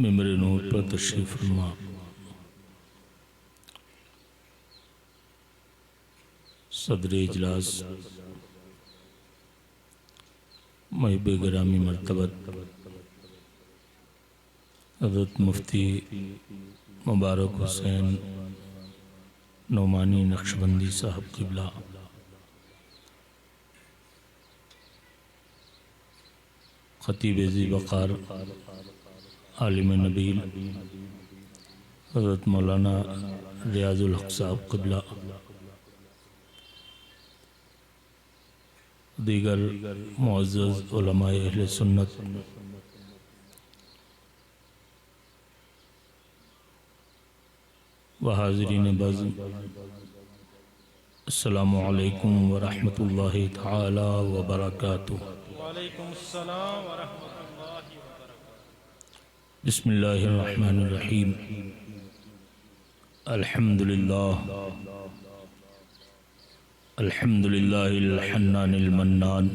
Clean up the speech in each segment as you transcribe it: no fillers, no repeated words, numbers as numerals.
ممبر نور پر تشریف فرما صدر اجلاس محب گرامی مرتبت حضرت مفتی مبارک حسین نعمانی نقشبندی صاحب قبلہ، خطیب ذی وقار عالم نبیل حضرت مولانا ریاض الحق صاحب قبلہ، دیگر معزز علماء اہل سنت، و حاضرین بزم، السلام علیکم ورحمۃ اللہ تعالی وبرکاتہ۔ وعلیکم السلام ورحمۃ اللہ وبرکاتہ۔ بسم اللہ الرحمن الرحیم۔ الحمدللہ الحمدللہ الحنان المنان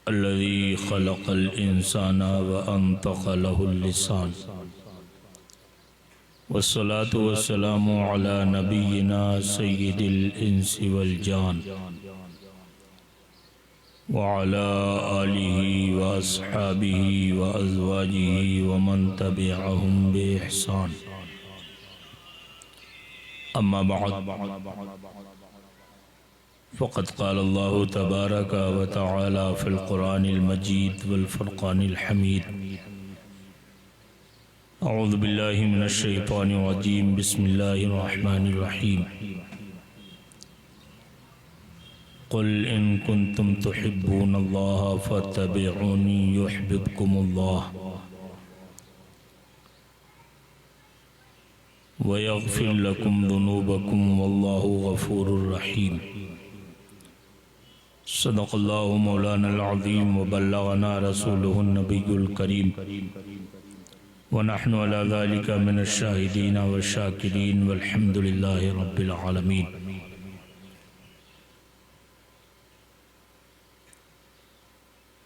الذي خلق الانسان وانطق له اللسان، والصلاة والسلام على نبينا سيد الإنس والجان، وعلى آله وأصحابه وأزواجه ومن تبعهم بإحسان، أما بعد، فقد قال الله تبارك وتعالى في القرآن المجيد والفرقان الحميد: اعوذ باللہ من الشیطان الرجیم، بسم اللہ الرحمن الرحیم۔ قل ان کنتم تحبون اللہ فاتبعونی یحببکم اللہ ویغفر لکم ذنوبکم واللہ غفور رحیم۔ صدق اللہ مولانا العظیم وبلغنا رسولہ النبی الکریم، ونحن على ذلك من الشاهدين والشاكرين والحمد لله رب العالمين۔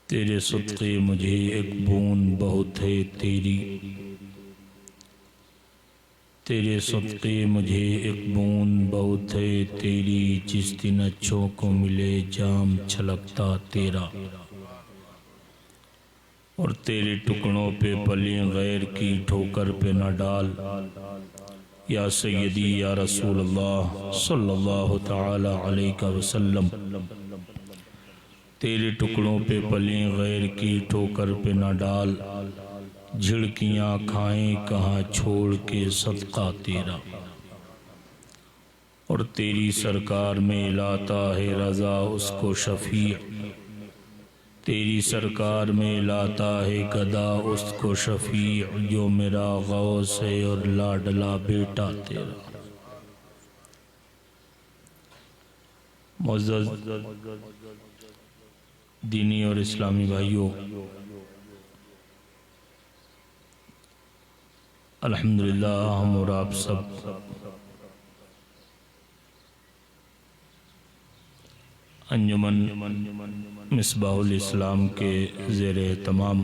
تیرے صدقے مجھے ایک بوند بہت ہے تیری، تیرے صدقے مجھے ایک بوند بہت ہے تیری، جس دن اچھوں کو ملے جام چھلکتا تیرا، اور تیرے ٹکڑوں پہ پلیں غیر کی ٹھوکر پہ نہ ڈال، یا سیدی یا رسول اللہ صلی اللہ تعالی علیہ وسلم۔ تیرے ٹکڑوں پہ پلیں غیر کی ٹھوکر پہ نہ ڈال، جھڑکیاں کھائیں کہاں چھوڑ کے صدقہ تیرا، اور تیری سرکار میں لاتا ہے رضا اس کو شفیع، تیری سرکار میں لاتا ہے گدا اس کو شفیع، جو میرا غوث ہے اور لاڈلا بیٹا تیرا۔ معزز دینی اور اسلامی بھائیوں، الحمدللہ ہم اور آپ سب انجمن مصباح الاسلام کے زیر اہتمام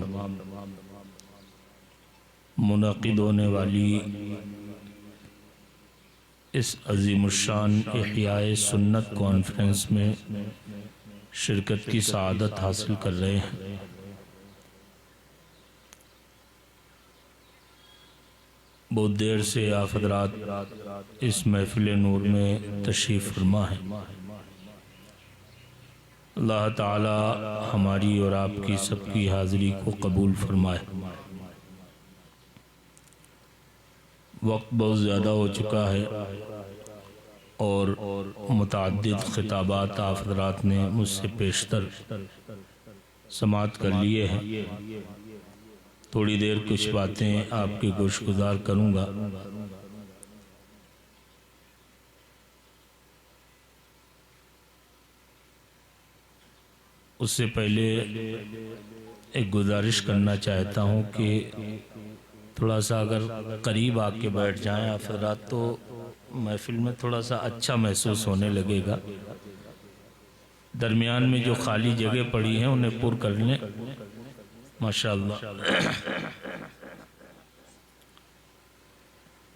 منعقد ہونے والی اس عظیم الشان احیاء سنت کانفرنس میں شرکت کی سعادت حاصل کر رہے ہیں۔ بہت دیر سے آپ حضرات اس محفل نور میں تشریف فرما ہے۔ اللہ تعالی ہماری اور آپ کی سب کی حاضری کو قبول فرمائے۔ وقت بہت زیادہ ہو چکا ہے اور متعدد خطابات آپ حضرات نے مجھ سے پیشتر سماعت کر لیے ہیں۔ تھوڑی دیر کچھ باتیں آپ کی گوش گزار کروں گا۔ اس سے پہلے ایک گزارش کرنا چاہتا ہوں کہ تھوڑا سا اگر قریب آ کے بیٹھ جائیں آپ حضرات تو محفل میں تھوڑا سا اچھا محسوس ہونے لگے گا۔ درمیان میں جو خالی جگہ پڑی ہیں انہیں پر کر لیں، ماشاءاللہ۔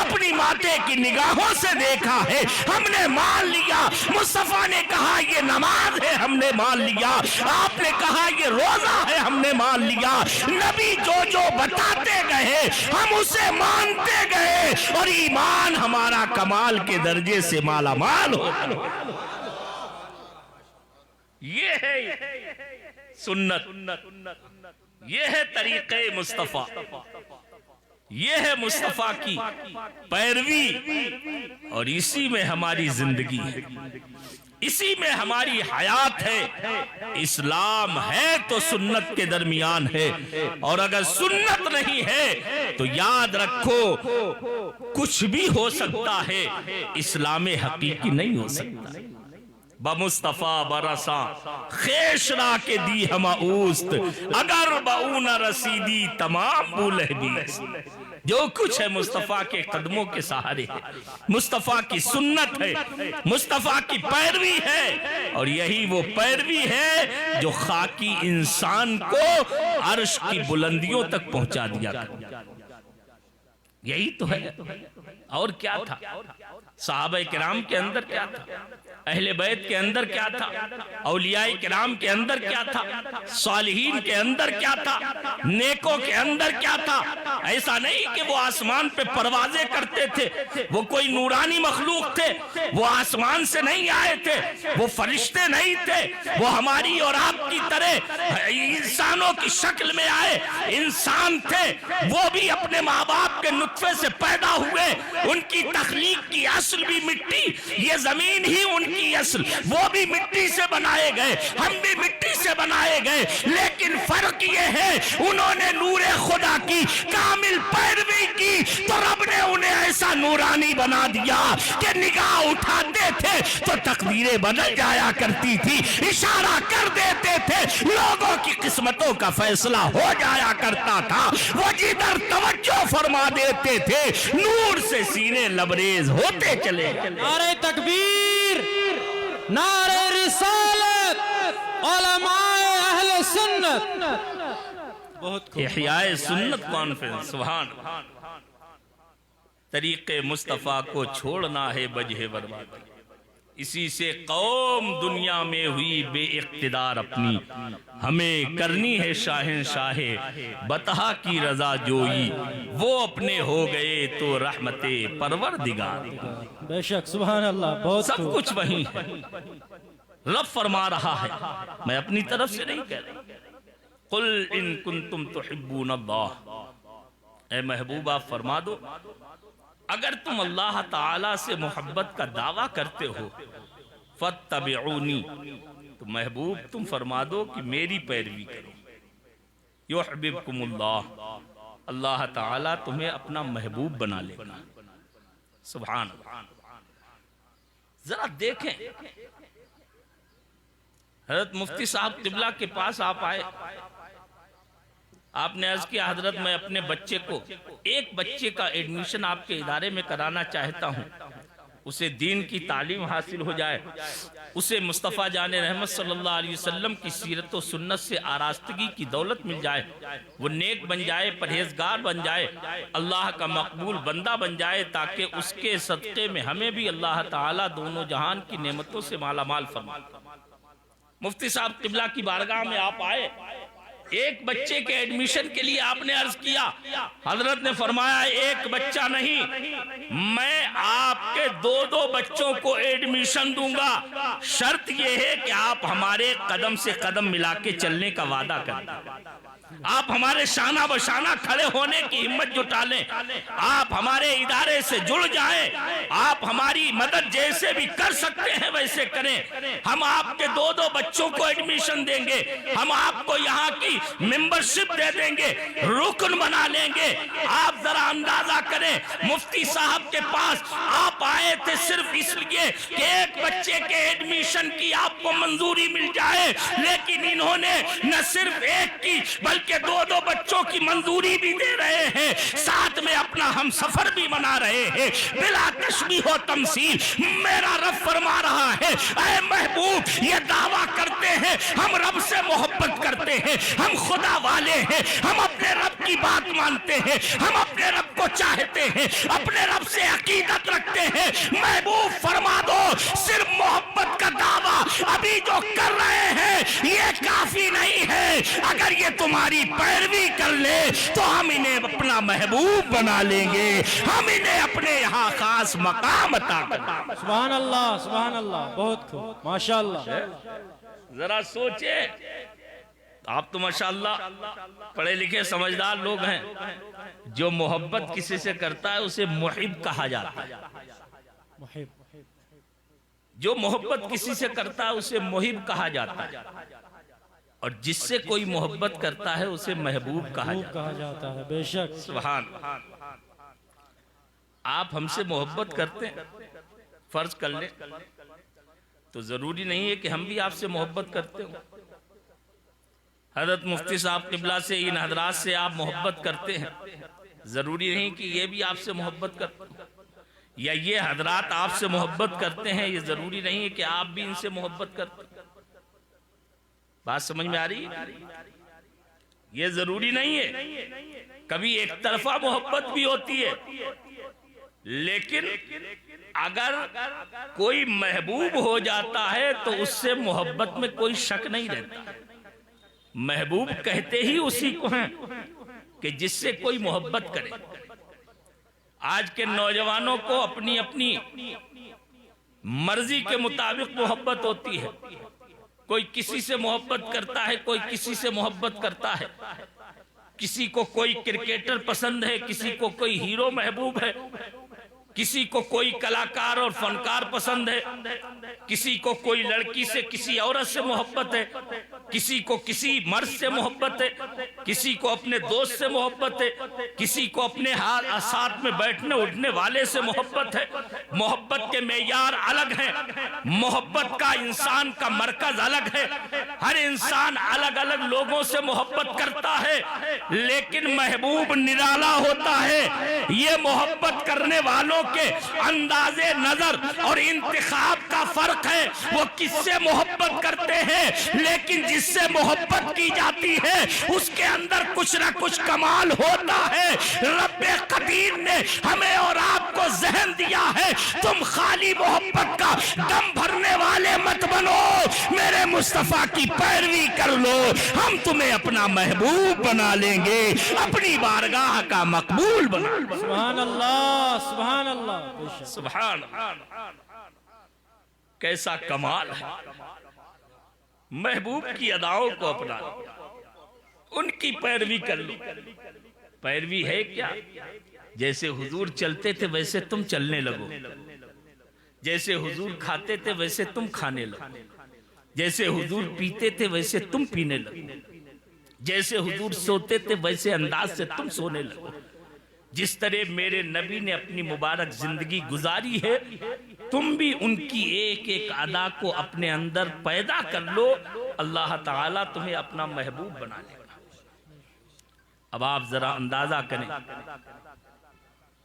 اپنی ماتے کی نگاہوں سے دیکھا ہے، ہم نے مان لیا۔ مصطفیٰ نے کہا یہ نماز ہے، ہم نے مان لیا۔ آپ نے کہا یہ روزہ ہے، ہم نے مان لیا۔ نبی جو جو بتاتے گئے ہم اسے مانتے گئے، اور ایمان ہمارا کمال کے درجے سے مالا مال ہو۔ یہ ہے سنت، یہ ہے طریقے مصطفیٰ، یہ ہے مصطفیٰ کی پیروی، اور اسی میں ہماری زندگی ہے، اسی میں ہماری حیات ہے۔ اسلام ہے تو سنت کے درمیان ہے، اور اگر سنت نہیں ہے تو یاد رکھو کچھ بھی ہو سکتا ہے، اسلام حقیقی نہیں ہو سکتا۔ بمصطفیٰ برساں خیش را کے دی ہم اوست، اگر باون رسیدی تمام بولہ بیست۔ جو کچھ ہے مصطفیٰ کے قدموں کے سہارے ہے، مصطفیٰ کی سنت ہے، مصطفیٰ کی پیروی ہے، اور یہی وہ پیروی ہے جو خاکی انسان کو عرش کی بلندیوں تک پہنچا دیا۔ یہی تو ہے، اور کیا تھا؟ صحابہ کرام کے اندر کیا تھا؟ اہل بیت کے اندر کیا تھا؟ اولیاء کرام کے اندر کیا تھا؟ صالحین کے اندر کیا تھا؟ نیکوں کے اندر کیا تھا؟ ایسا نہیں کہ وہ آسمان پہ پروازیں کرتے تھے، وہ کوئی نورانی مخلوق تھے، وہ آسمان سے نہیں آئے تھے، وہ فرشتے نہیں تھے، وہ ہماری اور آپ کی طرح انسانوں کی شکل میں آئے انسان تھے۔ وہ بھی اپنے ماں باپ کے نطفے سے پیدا ہوئے، ان کی تخلیق کی اصل بھی مٹی، یہ زمین ہی ان کی اصل، وہ بھی مٹی سے بنائے گئے، ہم بھی مٹی سے بنائے گئے، لیکن فرق یہ ہے انہوں نے نور خدا کی کامل پیروی کی تو رب نے انہیں ایسا نورانی بنا دیا کہ نگاہ اٹھاتے تھے تو تقدیریں بدل جایا کرتی تھی، اشارہ کر دیتے تھے لوگوں کی قسمتوں کا فیصلہ ہو جایا کرتا تھا، وہ جدھر توجہ فرما دیتے تھے نور سے سینے لبریز ہوتے چلے۔ نعرہ تکبیر، نعرہ رسالت، علماء اہل سنت۔ بہت خوب۔ احیاء سنت کانفرنس، سبحان اللہ۔ طریق مصطفیٰ کو چھوڑنا ہے وجہ بربادی، اسی سے قوم دنیا میں ہوئی بے اقتدار اپنی، ہمیں کرنی ہے شاہنشاہ بطحا کی رضا جوئی، وہ اپنے ہو گئے تو رحمت پروردگار۔ بے شک، سبحان اللہ، بہت سب خوب۔ کچھ وہی ہے، رب فرما رہا ہے، میں اپنی طرف سے نہیں کہہ رہا۔ قل ان کنتم تحبون اللہ، اے محبوب آپ فرما دو اگر تم اللہ تعالی سے محبت کا دعویٰ کرتے ہو فاتبعونی، تو محبوب تم فرما دو کہ میری پیروی کرو، یحببکم اللہ، اللہ تعالی تمہیں اپنا محبوب بنا لے گا۔ سبحان اللہ۔ ذرا دیکھیں، حضرت مفتی صاحب قبلہ کے پاس آپ آئے، آپ نے عرض کیا حضرت میں اپنے بچے کو، ایک بچے کا ایڈمیشن آپ کے ادارے میں کرانا چاہتا ہوں، اسے دین کی تعلیم حاصل ہو جائے، اسے مصطفیٰ جان رحمت صلی اللہ علیہ وسلم کی سیرت و سنت سے آراستگی کی دولت مل جائے، وہ نیک بن جائے، پرہیزگار بن جائے، اللہ کا مقبول بندہ بن جائے، تاکہ اس کے صدقے میں ہمیں بھی اللہ تعالیٰ دونوں جہان کی نعمتوں سے مالا مال فرمائے۔ مفتی صاحب قبلہ کی بارگاہ میں آپ آئے، ایک بچے کے ایڈمیشن کے لیے آپ نے عرض کیا، حضرت نے فرمایا ایک بچہ نہیں، میں آپ کے دو بچوں کو ایڈمیشن دوں گا، شرط یہ ہے کہ آپ ہمارے قدم سے قدم ملا کے چلنے کا وعدہ کریں، آپ ہمارے شانہ بشانہ کھڑے ہونے کی ہمت جٹا لیں، آپ ہمارے ادارے سے جڑ جائیں، آپ ہماری مدد جیسے بھی کر سکتے ہیں ویسے کریں، ہم آپ کے دو بچوں کو ایڈمیشن دیں گے، ہم آپ کو یہاں کی ممبرشپ دے دیں گے، رکن بنا لیں گے۔ آپ ذرا اندازہ کریں، مفتی صاحب کے پاس آپ آئے تھے صرف اس لیے کہ ایک بچے کے ایڈمیشن کی آپ کو منظوری مل جائے، لیکن انہوں نے نہ صرف ایک کی بلکہ دو بچوں کی منظوری بھی دے رہے ہیں، ساتھ میں اپنا ہم سفر بھی منا رہے ہیں، بلا تشبیہ و تمثیل۔ میرا رب فرما رہا ہے اے محبوب، یہ دعویٰ کرتے ہیں ہم رب سے محبت کرتے ہیں, ہم خدا والے ہیں, ہم اپنے رب کی بات مانتے ہیں, ہم اپنے رب کو چاہتے ہیں, اپنے رب سے عقیدت رکھتے ہیں. محبوب فرما دو صرف محبت کا دعویٰ ابھی جو کر رہے ہیں یہ کافی نہیں ہے. اگر یہ تمہاری پیروی کر لے تو ہم انہیں اپنا محبوب بنا لیں گے, ہم انہیں اپنے یہاں خاص مقام عطا کر دیں گے. سبحان اللہ, سبحان اللہ, بہت خوب, ماشاءاللہ. ذرا سوچے, آپ تو ماشاءاللہ پڑھے لکھے سمجھدار لوگ ہیں, جو محبت کسی سے کرتا ہے اسے محب کہا جاتا ہے. محب, جو محبت کسی سے کرتا ہے اسے محب کہا جاتا ہے, اور جس سے کوئی محبت کرتا ہے اسے محبوب کہا جاتا ہے. بے شک. سبحان. آپ ہم سے محبت کرتے ہیں, فرض کر لیں, تو ضروری نہیں ہے کہ ہم بھی آپ سے محبت کرتے ہوں. حضرت مفتی صاحب قبلہ سے, ان حضرات سے آپ محبت کرتے ہیں, ضروری نہیں کہ یہ بھی آپ سے محبت کرتے ہیں, یا یہ حضرات آپ سے محبت کرتے ہیں, یہ ضروری نہیں ہے کہ آپ بھی ان سے محبت کرتے ہیں. بات سمجھ میں آ رہی ہے؟ یہ ضروری نہیں ہے. کبھی ایک طرفہ محبت بھی ہوتی ہے, لیکن اگر کوئی محبوب ہو جاتا ہے تو اس سے محبت میں کوئی شک نہیں رہتا. محبوب کہتے ہی اسی کو ہیں کہ جس سے کوئی محبت کرے. آج کے نوجوانوں کو اپنی اپنی مرضی کے مطابق محبت ہوتی ہے. کوئی کسی سے محبت کرتا ہے, کوئی کسی سے محبت کرتا ہے. کسی کو کوئی کرکٹر پسند ہے, کسی کو کوئی ہیرو محبوب ہے, کسی کو کوئی کلاکار اور فنکار پسند ہے, کسی کو کوئی لڑکی سے کسی عورت سے محبت ہے, کسی کو کسی مرد سے محبت ہے, کسی کو اپنے دوست سے محبت ہے, کسی کو اپنے ساتھ میں بیٹھنے اٹھنے والے سے محبت ہے. محبت کے معیار الگ ہیں, محبت کا انسان کا مرکز الگ ہے. ہر انسان الگ الگ لوگوں سے محبت کرتا ہے, لیکن محبوب نرالا ہوتا ہے. یہ محبت کرنے والوں کے انداز نظر اور انتخاب کا فرق ہے. وہ کس سے محبت کرتے ہیں, لیکن جس سے محبت کی جاتی ہے اس کے اندر کچھ نہ کچھ کمال ہوتا ہے. رب قدیر نے ہمیں اور آپ کو ذہن دیا ہے, تم خالی محبت کا دم بھرنے والے مت بنو, میرے مصطفیٰ کی پیروی کر لو, ہم تمہیں اپنا محبوب بنا لیں گے, اپنی بارگاہ کا مقبول بنا لیں گے. سبحان اللہ, سبحان اللہ, سبحان. کیسا کمال ہے. محبوب کی اداؤں کو اپنا, ان کی پیروی کر لو. پیروی ہے کیا؟ جیسے حضور چلتے تھے ویسے تم چلنے لگو, جیسے حضور کھاتے تھے ویسے تم کھانے لگو, جیسے حضور پیتے تھے ویسے تم پینے لگو, جیسے حضور سوتے تھے ویسے انداز سے تم سونے لگو. جس طرح میرے نبی نے اپنی مبارک زندگی گزاری ہے, تم بھی ان کی ایک ایک ادا کو اپنے اندر پیدا کر لو, اللہ تعالیٰ تمہیں اپنا محبوب بنا لے گا. اب آپ ذرا اندازہ کریں,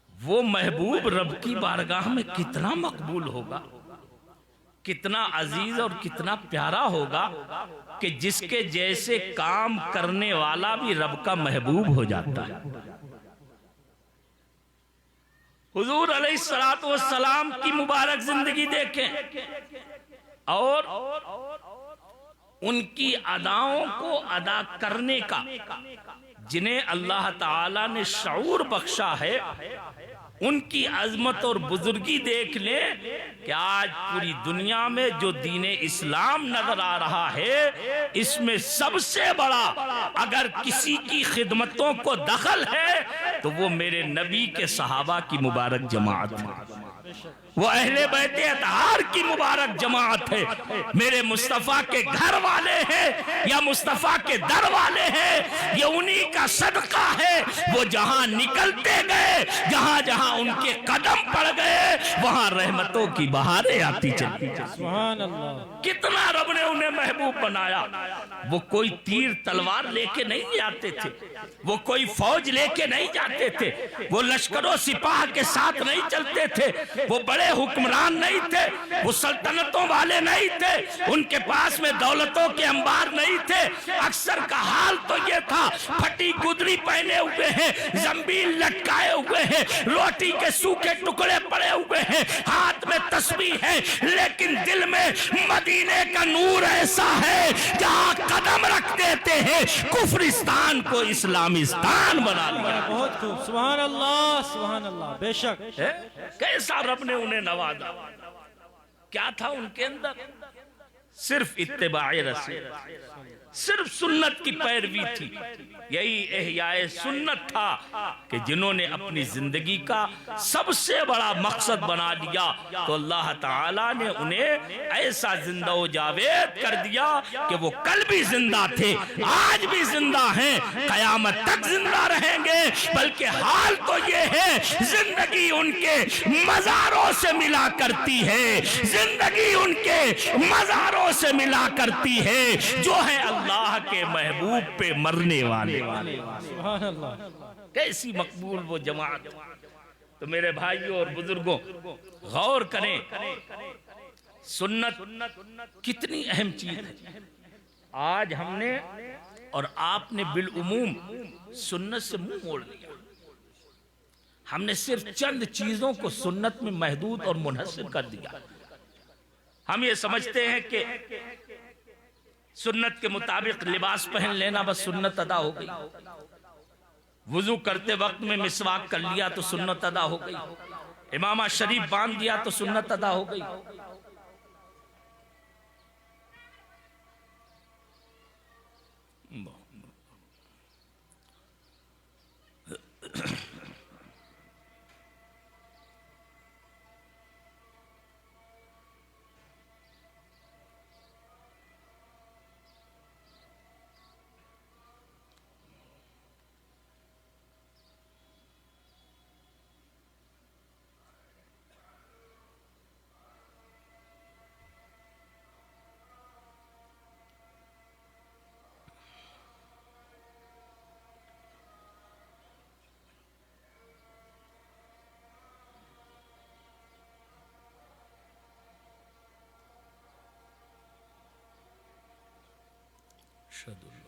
وہ محبوب رب کی بارگاہ میں کتنا مقبول ہوگا, کتنا عزیز اور کتنا پیارا ہوگا, کہ جس کے جیسے کام کرنے والا بھی رب کا محبوب ہو جاتا ہے. حضور علیہ السلام کی مبارک زندگی دیکھیں, اور ان کی اداؤں کو ادا کرنے کا جنہیں اللہ تعالیٰ نے شعور بخشا ہے, ان کی عظمت اور بزرگی دیکھ لیں کہ آج پوری دنیا میں جو دین اسلام نظر آ رہا ہے, اس میں سب سے بڑا اگر کسی کی خدمتوں کو دخل ہے تو وہ میرے نبی کے صحابہ کی مبارک جماعت ہے, وہ اہل بیت اطہار کی مبارک جماعت ہے. میرے مصطفیٰ کے گھر والے ہیں یا مصطفیٰ کے در والے ہیں, یہ انہی کا صدقہ ہے. وہ جہاں نکلتے گئے, جہاں جہاں ان کے قدم پڑ گئے, وہاں رحمتوں کی بہاریں آتی چلی. سبحان اللہ. کتنا رب نے انہیں محبوب بنایا. وہ کوئی تیر تلوار لے کے نہیں آتے تھے, وہ کوئی فوج لے کے نہیں جاتے تھے، وہ لشکر و سپاہ کے ساتھ نہیں چلتے تھے، وہ بڑے حکمران نہیں تھے، وہ سلطنتوں والے نہیں تھے، ان کے پاس میں دولتوں کے انبار نہیں تھے۔ اکثر کا حال تو یہ تھا، پھٹی گدری پہنے ہوئے ہیں، زنبیل لٹکائے ہوئے ہیں، روٹی کے سوکھے ٹکڑے پڑے ہوئے ہیں، ہاتھ میں تسبیح ہے، لیکن دل میں مدینے کا نور ایسا ہے جہاں قدم رکھ دیتے ہیں کفرستان کو اسلامستان بنا لیا۔ بہت خوب، سبحان اللہ سبحان اللہ، بے شک۔ کیسا رب نے انہیں نوازا، کیا تھا ان کے اندر؟ صرف اتباع رسول، صرف سنت کی پیروی تھی۔ یہی احیاء سنت تھا کہ جنہوں نے اپنی زندگی کا سب سے بڑا مقصد بنا لیا تو اللہ تعالیٰ نے انہیں ایسا زندہ و جاوید کر دیا کہ وہ کل بھی زندہ تھے، آج بھی زندہ ہیں، قیامت تک زندہ رہیں گے۔ بلکہ حال تو یہ ہے زندگی ان کے مزاروں سے ملا کرتی ہے، زندگی ان کے مزاروں سے ملا کرتی ہے، جو ہے اللہ کے محبوب پہ مرنے والے۔ سبحان اللہ۔ کیسی مقبول وہ جماعت۔ تو میرے بھائیوں اور بزرگوں غور کریں، سنت کتنی اہم چیز ہے۔ آج ہم نے اور آپ نے بالعموم سنت سے منہ موڑ لیا، ہم نے صرف چند چیزوں کو سنت میں محدود اور منحصر کر دیا۔ ہم یہ سمجھتے ہیں کہ سنت کے مطابق لباس پہن لینا بس سنت ادا ہو گئی، وضو کرتے وقت میں مسواک کر لیا تو سنت ادا ہو گئی، امامہ شریف باندھ دیا تو سنت ادا ہو گئی۔ اشہد اللہ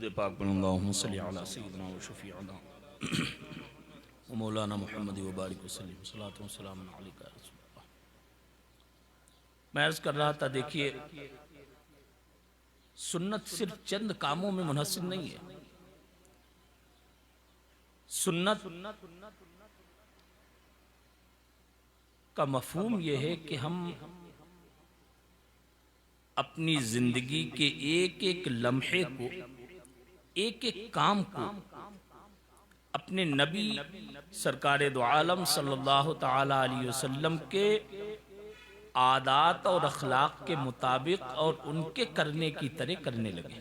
درود پاک پر اللہم صلی علی سیدنا و شفیعنا و مولانا محمد و بارک وسلم صلاۃ و سلام علیکہ یا رسول اللہ۔ میں عرض کر رہا تھا، دیکھیے سنت صرف چند کاموں میں منحصر نہیں ہے۔ سنت کا مفہوم یہ ہے کہ ہم اپنی زندگی کے ایک ایک لمحے کو، ایک ایک کام کو اپنے نبی سرکار دو عالم صلی اللہ تعالی علیہ وسلم کے عادات اور اخلاق کے مطابق اور ان کے کرنے کی طرح کرنے لگے۔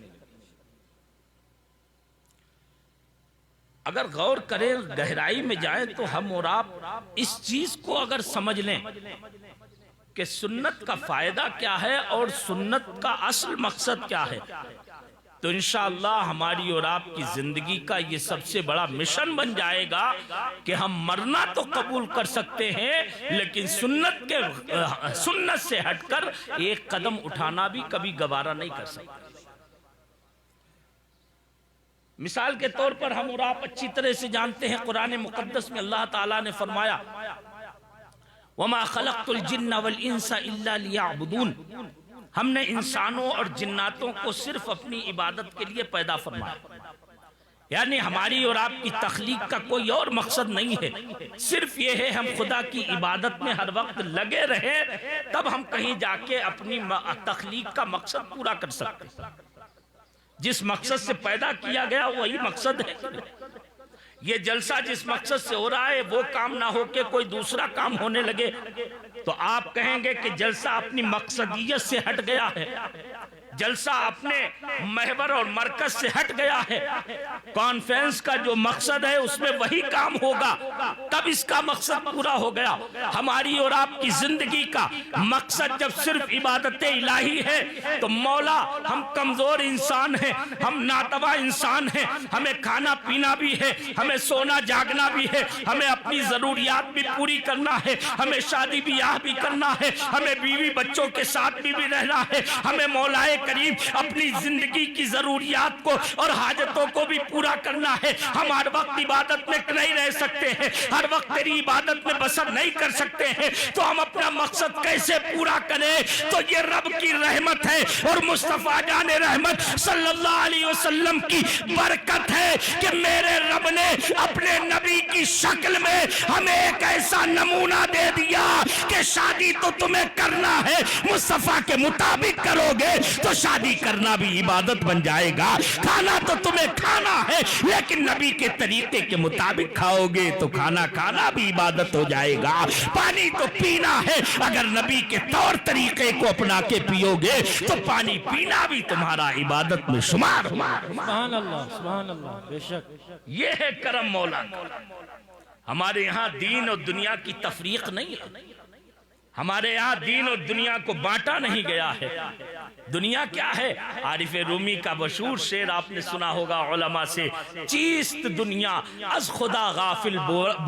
اگر غور کریں، گہرائی میں جائیں تو ہم اور آپ اس چیز کو اگر سمجھ لیں کہ سنت کا فائدہ کیا ہے اور سنت کا اصل مقصد کیا ہے، تو انشاءاللہ ہماری اور آپ کی زندگی کا یہ سب سے بڑا مشن بن جائے گا کہ ہم مرنا تو قبول کر سکتے ہیں، لیکن سنت سے ہٹ کر ایک قدم اٹھانا بھی کبھی گوارا نہیں کر سکتے۔ مثال کے طور پر ہم اور آپ اچھی طرح سے جانتے ہیں، قرآن مقدس میں اللہ تعالیٰ نے فرمایا وَمَا خَلَقْتُ الْجِنَّ وَالْإِنسَ إِلَّا لِيَعْبُدُونَ، ہم نے انسانوں اور جناتوں کو صرف اپنی عبادت کے لیے پیدا فرمایا، یعنی ہماری اور آپ کی تخلیق کا کوئی اور مقصد نہیں ہے، صرف یہ ہے ہم خدا کی عبادت میں ہر وقت لگے رہیں، تب ہم کہیں جا کے اپنی تخلیق کا مقصد پورا کر سکتے ہیں۔ جس مقصد سے پیدا کیا گیا وہی مقصد ہے۔ یہ جلسہ جس مقصد سے ہو رہا ہے وہ کام نہ ہو کے کوئی دوسرا کام ہونے لگے تو آپ کہیں گے کہ جلسہ اپنی مقصدیت سے ہٹ گیا ہے، جلسہ اپنے محور اور مرکز سے ہٹ گیا ہے۔ کانفرنس کا جو مقصد ہے اس میں وہی کام ہوگا، تب اس کا مقصد پورا ہو گیا۔ ہماری اور آپ کی زندگی کا مقصد جب صرف عبادت الہی ہے تو مولا ہم کمزور انسان ہیں، ہم ناتواں انسان ہیں، ہمیں کھانا پینا بھی ہے، ہمیں سونا جاگنا بھی ہے، ہمیں اپنی ضروریات بھی پوری کرنا ہے، ہمیں شادی بیاہ بھی کرنا ہے، ہمیں بیوی بچوں کے ساتھ بھی رہنا ہے، ہمیں مولا کریم اپنی زندگی کی ضروریات کو اور حاجتوں کو بھی پورا کرنا ہے۔ ہم ہر وقت عبادت میں نہیں رہ سکتے ہیں، ہر وقت تیری عبادت میں بسر نہیں کر سکتے ہیں، تو ہم اپنا مقصد کیسے پورا کریں؟ تو یہ رب کی رحمت ہے اور مصطفیٰ جان رحمت صلی اللہ علیہ وسلم کی برکت ہے کہ میرے رب نے اپنے نبی کی شکل میں ہمیں ایک ایسا نمونہ دے دیا کہ شادی تو تمہیں کرنا ہے، مصطفیٰ کے مطابق کرو گے تو شادی کرنا بھی عبادت بن جائے گا، کھانا تو تمہیں کھانا ہے لیکن نبی کے طریقے کے مطابق کھاؤ گے تو کھانا کھانا بھی عبادت ہو جائے گا، پانی تو پینا ہے اگر نبی کے طور طریقے کو اپنا کے پیو گے تو پانی پینا بھی تمہارا عبادت میں شمار۔ سبحان اللہ، سبحان اللہ، بے شک۔ یہ ہے کرم مولا۔ ہمارے یہاں دین اور دنیا کی تفریق نہیں ہے، ہمارے یہاں دین اور دنیا کو بانٹا نہیں گیا ہے۔ دنیا کیا ہے؟ عارف رومی کا مشہور شعر آپ نے سنا ہوگا علماء سے، چیست دنیا از خدا غافل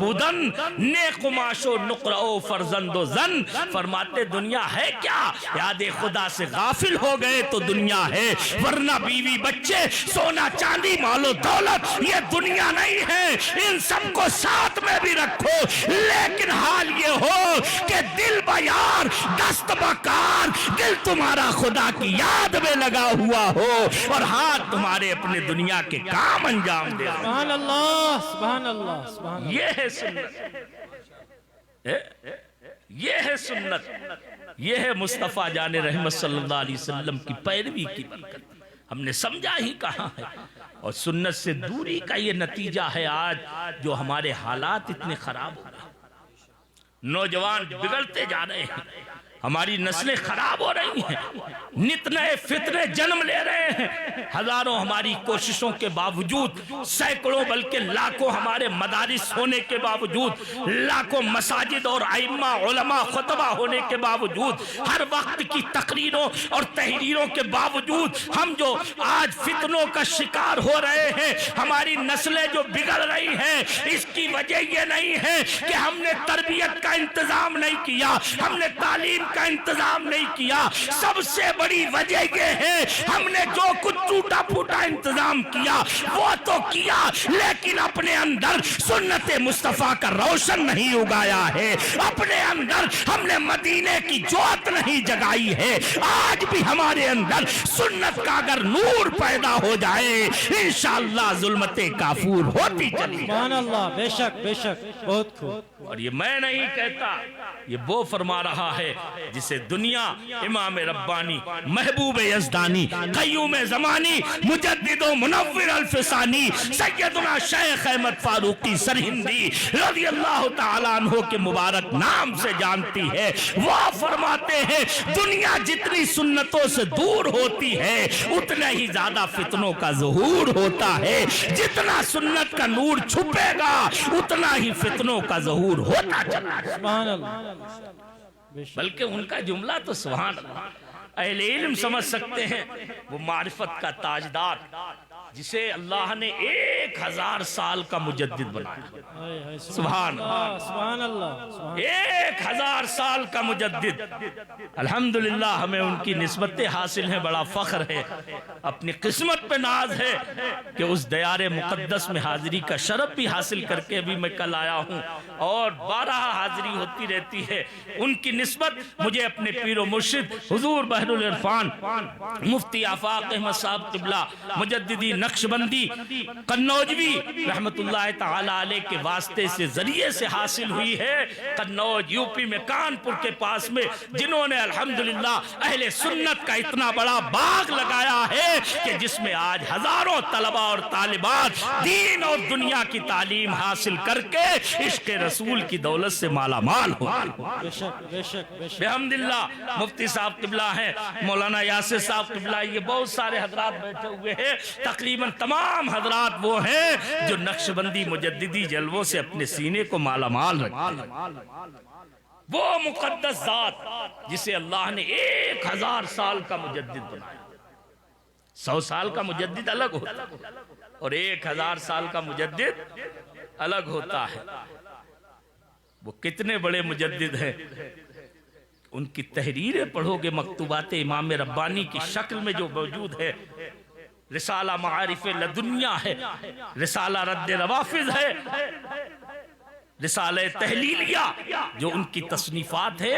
بودن، نیک ماش و نقرہ و فرزند و زن، فرماتے دنیا ہے کیا؟ یاد خدا سے غافل ہو گئے تو دنیا ہے، ورنہ بیوی بچے سونا چاندی مال و دولت یہ دنیا نہیں ہے۔ ان سب کو ساتھ میں بھی رکھو لیکن حال یہ ہو کہ دل یار دست بکار، دل تمہارا خدا کی یاد میں لگا ہوا ہو اور ہاتھ تمہارے اپنے دنیا کے کام انجام دے۔ سبحان اللہ، سبحان اللہ، سبحان اللہ۔ یہ ہے سنت، یہ ہے سنت، یہ ہے مصطفیٰ جان رحمت صلی اللہ علیہ وسلم کی پیروی کی برکت۔ ہم نے سمجھا ہی کہاں ہے، اور سنت سے دوری کا یہ نتیجہ ہے آج جو ہمارے حالات اتنے خراب ہو رہے ہیں، نوجوان بگڑتے جا رہے ہیں، ہماری نسلیں خراب ہو رہی ہیں، نت نئے فتنے جنم لے رہے ہیں۔ ہزاروں ہماری کوششوں کے باوجود، سینکڑوں بلکہ لاکھوں ہمارے مدارس ہونے کے باوجود، لاکھوں مساجد اور ائمہ علماء خطبہ ہونے کے باوجود، ہر وقت کی تقریروں اور تحریروں کے باوجود ہم جو آج فتنوں کا شکار ہو رہے ہیں، ہماری نسلیں جو بگڑ رہی ہیں، اس کی وجہ یہ نہیں ہے کہ ہم نے تربیت کا انتظام نہیں کیا، ہم نے تعلیم کا انتظام نہیں کیا، سب سے بڑی وجہ یہ ہے ہم نے جو کچھ ٹوٹا پھوٹا انتظام کیا وہ تو کیا، لیکن اپنے اندر سنت مصطفیٰ کا روشن نہیں اگایا ہے، اپنے اندر ہم نے مدینے کی جوت نہیں جگائی ہے۔ آج بھی ہمارے اندر سنت کا اگر نور پیدا ہو جائے انشاءاللہ ظلمتیں کافور ہوتی چلی۔ سبحان اللہ، بے شک بے شک، بہت خوب۔ اور یہ میں نہیں کہتا، یہ وہ فرما رہا ہے جسے دنیا امام ربانی، محبوب یزدانی، قیوم زمانی، مجدد و منور الفسانی، سیدنا شیخ احمد فاروقی سرہندی رضی اللہ تعالیٰ عنہ کے مبارک نام سے جانتی ہے۔ وہ فرماتے ہیں دنیا جتنی سنتوں سے دور ہوتی ہے اتنا ہی زیادہ فتنوں کا ظہور ہوتا ہے، جتنا سنت کا نور چھپے گا اتنا ہی فتنوں کا ظہور ہوتا چلا ہے۔ سبحان اللہ، بے شک۔ بلکہ ان کا جملہ تو سبحان اللہ، اہل علم سمجھ سکتے ہیں، وہ معرفت کا تاجدار جسے اللہ نے 1000 سال کا مجدد بنایا، سبحان اللہ، سبحان اللہ، 1000 سال کا مجدد۔ الحمدللہ ہمیں ان کی نسبتیں حاصل ہیں، بڑا فخر ہے، اپنی قسمت پہ ناز ہے کہ اس دیار مقدس میں حاضری کا شرف بھی حاصل کر کے بھی میں کل آیا ہوں اور 12 حاضری ہوتی رہتی ہے۔ ان کی نسبت مجھے اپنے پیر و مرشد حضور بحر العرفان مفتی آفاق احمد صاحب قبلہ مجددی نقشبندی قنوجوی رحمت اللہ تعالی علیہ کے واسطے سے ذریعے سے حاصل ہوئی ہے۔ قنوج یوپی میں کانپور کے پاس میں، جنہوں نے الحمدللہ اہل سنت کا اتنا بڑا باغ لگایا ہے کہ جس میں آج ہزاروں طلبہ اور طالبات دین اور دنیا کی تعلیم حاصل کر کے عشق رسول کی دولت سے مالا مال ہو۔ بے شک بے شک بے شک۔ الحمدللہ مفتی صاحب قبلہ ہیں، مولانا یاسر صاحب قبلہ، یہ بہت سارے حضرات بیٹھے ہوئے ہیں، تقریباً تمام حضرات وہ ہیں جو نقشبندی مجددی جلووں سے اپنے سینے کو مالا مال رکھتے ہیں۔ وہ مقدس ذات جسے اللہ نے 1000 سال کا مجدد بنایا۔ 100 سال کا مجدد الگ ہوتا ہے اور 1000 سال کا مجدد الگ ہوتا ہے۔ وہ کتنے بڑے مجدد ہیں، ان کی تحریریں پڑھو گے، مکتوبات امام ربانی کی شکل میں جو موجود ہے، رسالہ معارف لدنیا ہے، رسالہ رد روافظ ہے، رسالہ تحلیلیہ جو ان کی تصنیفات ہے،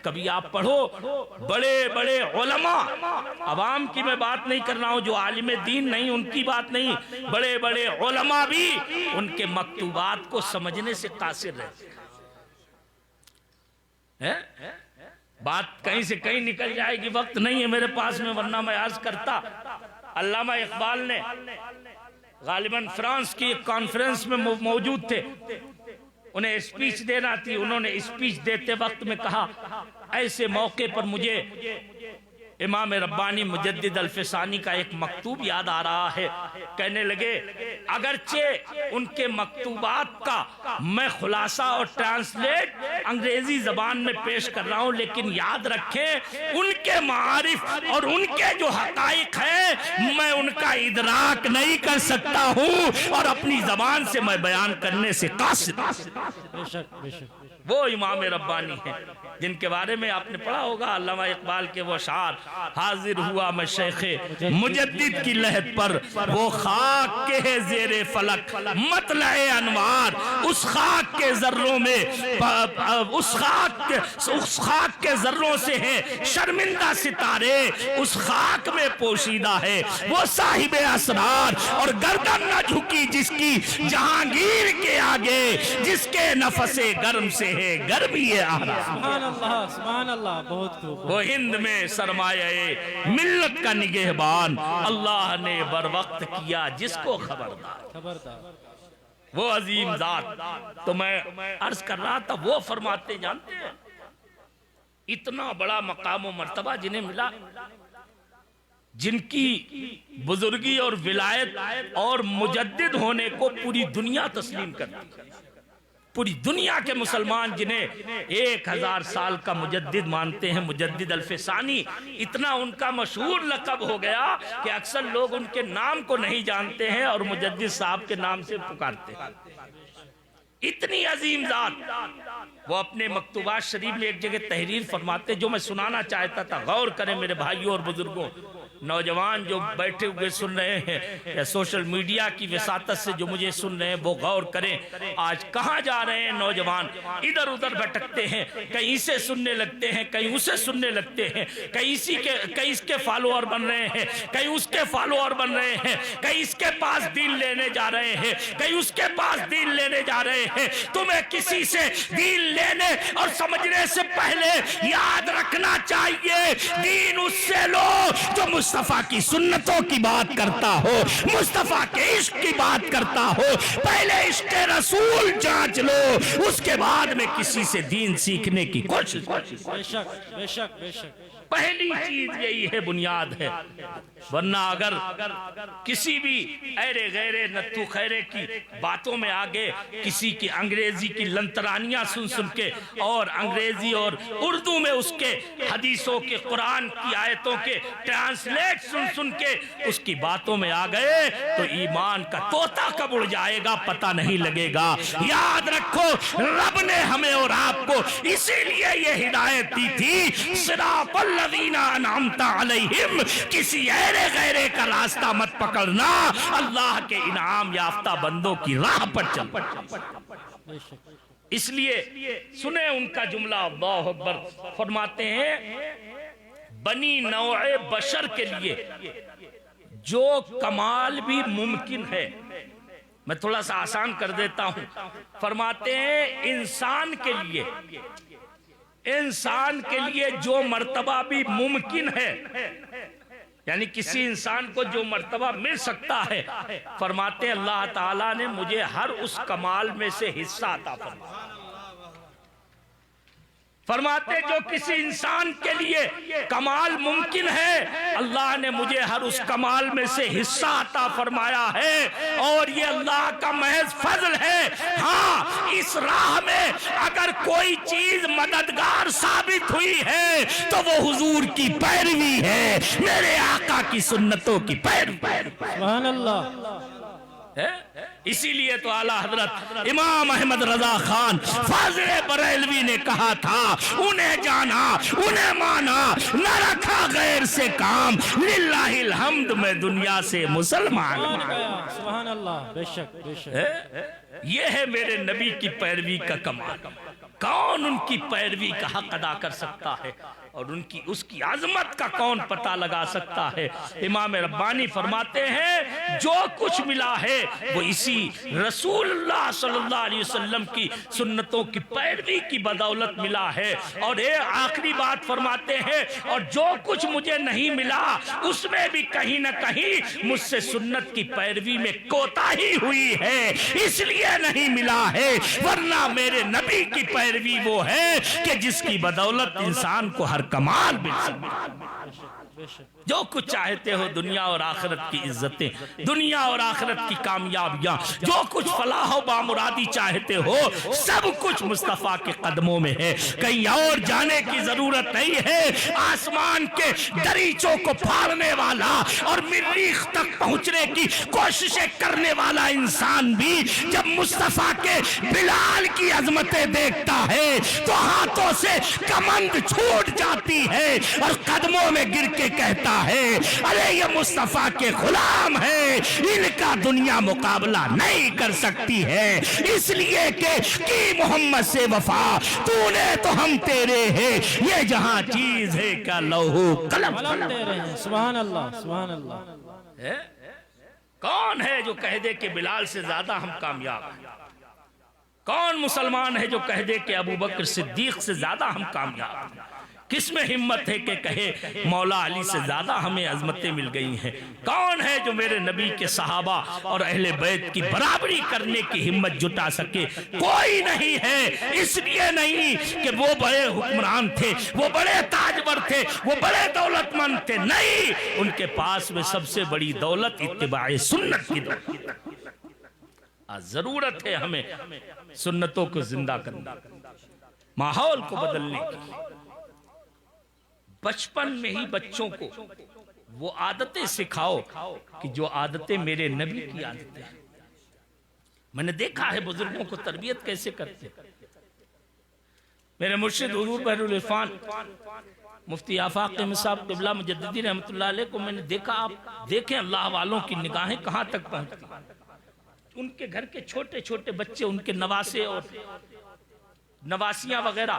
کبھی آپ پڑھو۔ بڑے بڑے علماء، عوام کی میں بات نہیں کر رہا ہوں، جو عالم دین نہیں ان کی بات نہیں، بڑے بڑے علماء بھی ان کے مکتوبات کو سمجھنے سے قاصر رہتے ہیں۔ بات کہیں سے کہیں نکل جائے گی، وقت نہیں ہے میرے پاس میں، ورنہ میں عرض کرتا۔ علامہ اقبال نے غالباً فرانس کی ایک کانفرنس میں موجود تھے، انہیں اسپیچ دینا تھی، انہوں نے اسپیچ دیتے وقت میں کہا ایسے موقع پر مجھے امام ربانی مجدد الفسانی کا ایک مکتوب یاد آ رہا ہے۔ کہنے لگے اگرچہ ان کے مکتوبات کا میں خلاصہ اور ٹرانسلیٹ انگریزی زبان میں پیش کر رہا ہوں، لیکن یاد رکھیں ان کے معارف اور ان کے جو حقائق ہیں میں ان کا ادراک نہیں کر سکتا ہوں اور اپنی زبان سے میں بیان کرنے سے قاصر۔ بے شک بے شک۔ وہ امام ربانی ہیں جن کے بارے میں آپ نے پڑھا ہوگا، علامہ اقبال کے وہ اشعار، حاضر ہوا میں شیخ مجدد کی لحد پر، وہ خاک کے ہے زیر فلک مطلع انوار، اس خاک کے ذروں میں اس خاک کے ذروں سے ہیں شرمندہ ستارے، اس خاک میں پوشیدہ ہے وہ صاحب اسرار، اور گردن نہ جھکی جس کی جہانگیر کے آگے، جس کے نفس گرم سے ہے گرمی آرا۔ سبحان اللہ سبحان اللہ، بہت خوب۔ وہ ہند میں سرمایہ ملت کا نگہبان، اللہ نے بر وقت کیا جس کو خبردار۔ خبردار۔ وہ عظیم ذات، تو میں عرض کر رہا تھا، وہ فرماتے جانتے ہیں اتنا بڑا مقام و مرتبہ جنہیں ملا، جن کی بزرگی اور ولایت اور مجدد ہونے کو پوری دنیا تسلیم کرتی ہے، پوری دنیا کے مسلمان جنہیں 1000 سال کا مجدد مانتے ہیں، مجدد الفسانی، اتنا ان کا مشہور لقب ہو گیا کہ اکثر لوگ ان کے نام کو نہیں جانتے ہیں اور مجدد صاحب کے نام سے پکارتے ہیں۔ اتنی عظیم ذات. وہ اپنے مکتوبات شریف میں ایک جگہ تحریر فرماتے جو میں سنانا چاہتا تھا. غور کریں میرے بھائیوں اور بزرگوں، نوجوان جو بیٹھے ہوئے سن رہے ہیں یا سوشل میڈیا کی وساطت سے جو مجھے سن رہے ہیں وہ غور کریں. آج کہاں جا رہے ہیں نوجوان؟ ادھر ادھر بھٹکتے ہیں، کہیں اسے سننے لگتے ہیں، کہیں اسے سننے لگتے ہیں، کہیں اس کے فالوور بن رہے ہیں، کہیں اس کے فالوور بن رہے ہیں، کہیں اس کے پاس دین لینے جا رہے ہیں، کہیں اس کے پاس دین لینے جا رہے ہیں. تمہیں کسی سے دین لینے اور سمجھنے سے پہلے یاد رکھنا چاہیے دین اس سے لو جو مصطفیٰ کی سنتوں کی بات کرتا ہو، مصطفیٰ کے عشق کی بات کرتا ہو. پہلے عشق رسول جانچ لو، اس کے بعد میں کسی سے دین سیکھنے کی کوشش. بے شک بے شک بے شک. پہلی چیز یہی ہے، بنیاد ہے. ورنہ اگر کسی بھی ایرے غیرے نتو خیرے کی باتوں میں آگے کسی کی انگریزی کی لنترانیاں سن سن کے اور انگریزی اور اردو میں اس کے حدیثوں کے قرآن کی آیتوں کے ٹرانسلیٹ سن سن کے اس کی باتوں میں آ گئے تو ایمان کا طوطا کب اڑ جائے گا پتہ نہیں لگے گا. یاد رکھو رب نے ہمیں اور آپ کو اسی لیے یہ ہدایت دی تھی، صراط الذین انعمت علیہم. کسی ایرے غیرے کا راستہ مت پکڑنا، اللہ کے انعام یافتہ بندوں کی راہ پر چل. بے شک. اس لیے سنیں ان کا جملہ، اللہ اکبر. فرماتے ہیں بنی نوع بشر کے لیے جو کمال بھی ممکن ہے، میں تھوڑا سا آسان کر دیتا ہوں. فرماتے ہیں انسان کے لیے جو مرتبہ بھی ممکن ہے، یعنی کسی انسان کو جو مرتبہ مل سکتا ہے، فرماتے ہیں اللہ تعالیٰ نے مجھے ہر اس کمال میں سے حصہ عطا فرمایا. فرماتے جو کسی انسان کے لیے کمال ممکن ہے، اللہ نے مجھے ہر اس کمال میں سے حصہ عطا فرمایا ہے، اور یہ اللہ کا محض فضل ہے. ہاں اس راہ میں اگر کوئی چیز مددگار ثابت ہوئی ہے تو وہ حضور کی پیروی ہے، میرے آقا کی سنتوں کی پیروی. سبحان اللہ. اسی لیے تو اعلیٰ حضرت امام احمد رضا خان فاضل بریلوی نے کہا تھا انہیں جانا انہیں مانا نہ رکھا غیر سے کام، للہ الحمد میں دنیا سے مسلمان. سبحان اللہ. بے شک بے شک. یہ ہے میرے نبی کی پیروی کا کمال. کون ان کی پیروی کا حق ادا کر سکتا ہے اور اس کی عظمت کا کون پتہ لگا سکتا ہے؟ امام ربانی فرماتے ہیں جو کچھ ملا ہے وہ اسی رسول اللہ صلی اللہ علیہ وسلم کی سنتوں کی پیروی کی بدولت ملا ہے. اور ایک آخری بات فرماتے ہیں اور جو کچھ مجھے نہیں ملا اس میں بھی کہیں نہ کہیں مجھ سے سنت کی پیروی میں کوتاہی ہوئی ہے، اس لیے نہیں ملا ہے. ورنہ میرے نبی کی پیروی وہ ہے کہ جس کی بدولت انسان کو ہر کمال مل سکتا. جو کچھ چاہتے ہو دنیا اور آخرت کی عزتیں، دنیا اور آخرت کی کامیابیاں، جو کچھ فلاح و بامرادی چاہتے ہو سب کچھ مصطفیٰ کے قدموں میں ہے. کہیں اور جانے کی ضرورت نہیں ہے. آسمان کے دریچوں کو پھاڑنے والا اور مریخ تک پہنچنے کی کوششیں کرنے والا انسان بھی جب مصطفیٰ کے بلال کی عظمتیں دیکھتا ہے تو ہاتھوں سے کمند چھوٹ جاتی ہے اور قدموں میں گر کے کہتا ہے ارے یہ مصطفیٰ کے غلام ہیں، ان کا دنیا مقابلہ نہیں کر سکتی ہے، اس لیے کہ کی محمد سے وفا تو نے تو ہم تیرے ہیں، یہ جہاں چیز ہے کا لوح قلم تیرے ہیں. سبحان اللہ سبحان اللہ. کون ہے جو کہہ دے کہ بلال سے زیادہ ہم کامیاب ہیں؟ کون مسلمان ہے جو کہہ دے کہ ابو بکر صدیق سے زیادہ ہم کامیاب ہیں؟ کس میں ہمت ہے کہ کہے مولا علی سے زیادہ ہمیں عظمتیں مل گئی ہیں؟ کون ہے جو میرے نبی کے صحابہ اور اہل بیت کی برابری کرنے کی ہمت جٹا سکے؟ کوئی نہیں ہے. اس لیے نہیں کہ وہ بڑے حکمران تھے، وہ بڑے تاجور تھے، وہ بڑے دولت مند تھے، نہیں، ان کے پاس میں سب سے بڑی دولت اتباع سنت کی دولت. ضرورت ہے ہمیں سنتوں کو زندہ کرنے، ماحول کو بدلنے کی. بچپن میں ہی بچوں کو وہ عادتیں سکھاؤ کہ جو عادتیں میرے نبی کی عادتیں ہیں. میں نے دیکھا ہے بزرگوں کو تربیت کیسے کرتے. میرے مرشد حضور بحر العرفان مفتی آفاق احمد صاحب قبلہ مجددی رحمۃ اللہ علیہ کو میں نے دیکھا. آپ دیکھیں اللہ والوں کی نگاہیں کہاں تک پہنچتی. ان کے گھر کے چھوٹے چھوٹے بچے، ان کے نواسے اور نواسیاں وغیرہ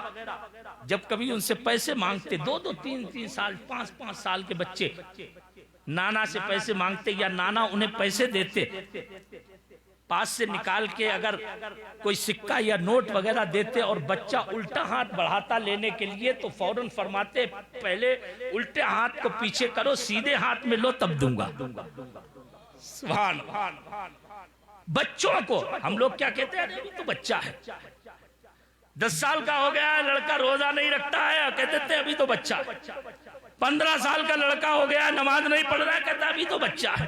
جب کبھی ان سے پیسے مانگتے، 2-2 3-3 سال 5-5 سال کے بچے نانا سے پیسے مانگتے یا نانا انہیں پیسے دیتے، پاس سے نکال کے اگر کوئی سکہ یا نوٹ وغیرہ دیتے اور بچہ الٹا ہاتھ بڑھاتا لینے کے لیے تو فوراً فرماتے پہلے الٹے ہاتھ کو پیچھے کرو، سیدھے ہاتھ میں لو تب دوں گا. سبحان اللہ. بچوں کو ہم لوگ کیا کہتے ہیں؟ ابھی تو بچہ ہے، 10 سال کا ہو گیا ہے لڑکا روزہ نہیں رکھتا ہے، کہتے تھے ابھی تو بچہ ہے. 15 سال کا لڑکا ہو گیا نماز نہیں پڑھ رہا ہے، کہتا ابھی تو بچہ ہے.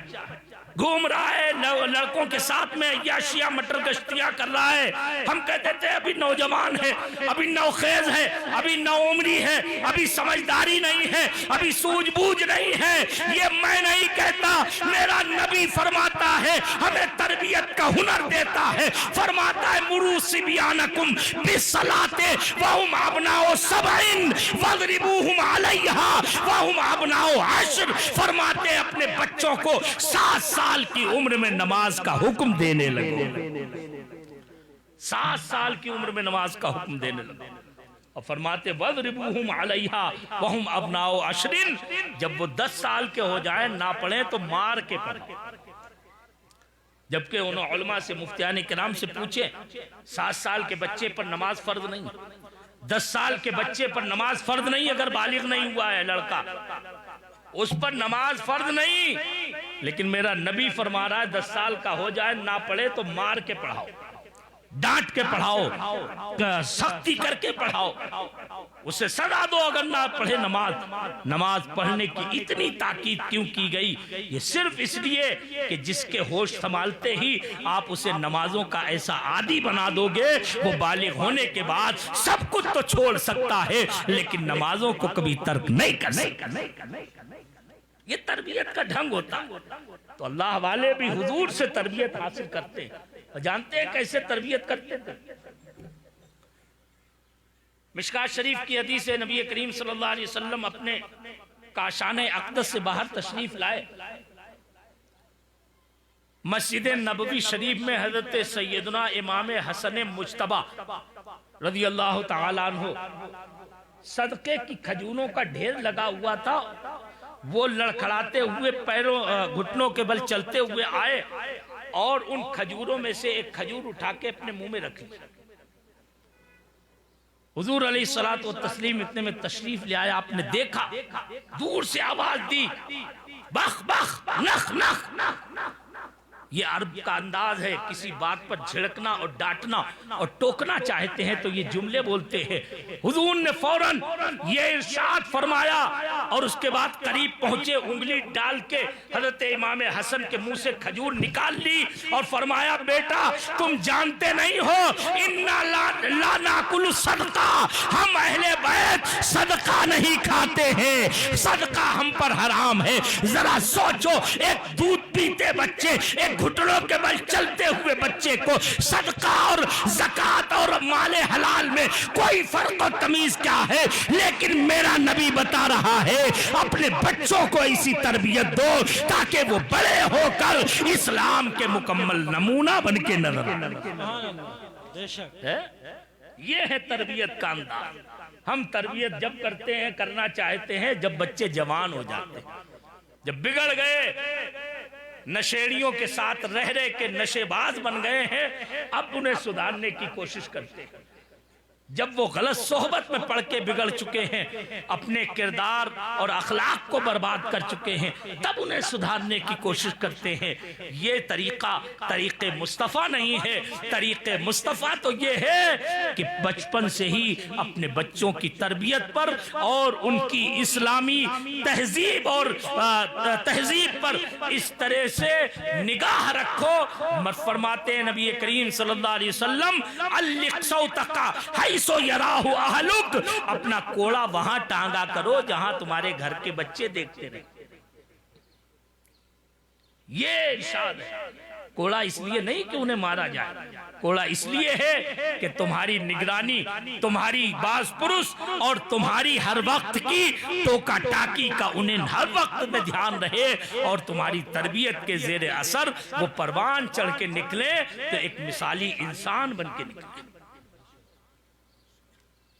گھوم رہا ہے لڑکوں کے ساتھ میں عیاشیاں مٹر گشتیاں کر رہا ہے، ہم کہتے تھے ابھی نوجوان ہے، ابھی نوخیز ہے، ابھی نوعمری ہے، ابھی سمجھداری نہیں ہے، ابھی سوجھ بوجھ نہیں ہے. یہ میں نہیں کہتا، میرا نبی فرماتا ہے، ہمیں تربیت کا ہنر دیتا ہے. فرماتا ہے مروا صبیانکم بالصلاۃ وہم ابناء 7 واضربوہم علیہا وہم ابناء 10. فرماتے ہیں اپنے بچوں کو 7 سال کی عمر میں نماز کا حکم دینے لگو. 7 سال کی عمر میں نماز کا حکم دینے لگو. اور فرماتے وَضْرِبُوهُمْ عَلَيْهَا وَهُمْ أَبْنَاءُ 10. جب وہ 10 سال کے ہو جائیں نہ پڑھیں تو مار کے پڑھیں. جبکہ انہوں علماء سے مفتیان کرام سے پوچھیں 7 سال کے بچے پر نماز فرض نہیں، 10 سال کے بچے پر نماز فرض نہیں. اگر بالغ نہیں ہوا ہے لڑکا اس پر نماز فرض نہیں، لیکن میرا نبی فرما رہا ہے 10 سال کا ہو جائے نہ پڑھے تو مار کے پڑھاؤ، ڈانٹ کے پڑھاؤ، سختی کر کے پڑھاؤ، اسے سزا دو اگر نہ پڑھے نماز. نماز پڑھنے کی اتنی تاکید کیوں کی گئی؟ یہ صرف اس لیے کہ جس کے ہوش سنبھالتے ہی آپ اسے نمازوں کا ایسا عادی بنا دو گے، وہ بالغ ہونے کے بعد سب کچھ تو چھوڑ سکتا ہے لیکن نمازوں کو کبھی ترک نہیں کر سکتا. یہ تربیت کا ڈھنگ ہوتا. تو اللہ والے بھی حضور سے تربیت حاصل کرتے ہیں. جانتے ہیں کیسے تربیت کرتے تھے؟ مشکات شریف کی حدیث ہے، نبی کریم صلی اللہ علیہ وسلم اپنے کاشان اقدس سے باہر تشریف لائے. مسجد نبوی شریف میں حضرت سیدنا امام حسن مجتبی رضی اللہ تعالیٰ عنہ صدقے کی کھجوروں کا ڈھیر لگا ہوا تھا. وہ لڑکھڑاتے ہوئے پیروں گھٹنوں کے بل چلتے ہوئے آئے اور ان کھجوروں میں سے ایک کھجور اٹھا کے اپنے منہ میں رکھ لی. حضور علیہ الصلوۃ والتسلیم اتنے میں تشریف لے آیا. آپ نے دیکھا، دور سے آواز دی بخ بخ نخ نخ. یہ عرب کا انداز ہے، کسی بات پر جھڑکنا اور ڈانٹنا اور ٹوکنا چاہتے ہیں تو یہ جملے بولتے ہیں. حضور نے فوراً یہ ارشاد فرمایا اور اس کے بعد قریب پہنچے، انگلی ڈال کے حضرت امام حسن کے منہ سے کھجور نکال لی اور فرمایا بیٹا تم جانتے نہیں ہو اِنَّا لَا نَأْكُلُ صدقہ، ہم اہل بیت صدقہ نہیں کھاتے ہیں، صدقہ ہم پر حرام ہے. ذرا سوچو، ایک دودھ پیتے بچے، ایک گھٹنوں کے بل چلتے ہوئے بچے کو صدقہ اور زکوٰۃ اور مال حلال میں کوئی فرق و تمیز کیا ہے؟ لیکن میرا نبی بتا رہا ہے اپنے بچوں کو ایسی تربیت دو تاکہ وہ بڑے ہو کر اسلام کے مکمل نمونہ بن کے نظر آئے. یہ ہے تربیت کا انداز. ہم تربیت جب کرتے ہیں، کرنا چاہتے ہیں جب بچے جوان ہو جاتے ہیں، جب بگڑ گئے، نشیڑیوں کے ساتھ رہ رہ کے نشے باز بن گئے ہیں، اب انہیں سدھارنے کی کوشش کرتے ہیں. جب وہ غلط صحبت میں پڑھ کے بگڑ چکے ہیں، اپنے کردار اور اخلاق کو برباد کر چکے ہیں، تب انہیں سدھارنے کی کوشش کرتے ہیں. یہ طریق مصطفیٰ نہیں ہے. طریق مصطفیٰ تو یہ ہے کہ بچپن سے ہی اپنے بچوں کی تربیت پر اور ان کی اسلامی تہذیب اور تہذیب پر اس طرح سے نگاہ رکھو. فرماتے ہیں نبی کریم صلی اللہ علیہ وسلم علق صوتک حیث یراہ اہلک، اپنا کوڑا وہاں ٹانگا کرو جہاں تمہارے گھر کے بچے دیکھتے رہے. یہ ارشاد ہے. کوڑا اس لیے نہیں کہ انہیں مارا جائے، کوڑا اس لیے ہے کہ تمہاری نگرانی، تمہاری باز پرس اور تمہاری ہر وقت کی ٹوکا ٹاکی کا انہیں ہر وقت میں دھیان رہے، اور تمہاری تربیت کے زیر اثر وہ پروان چڑھ کے نکلے تو ایک مثالی انسان بن کے نکلے۔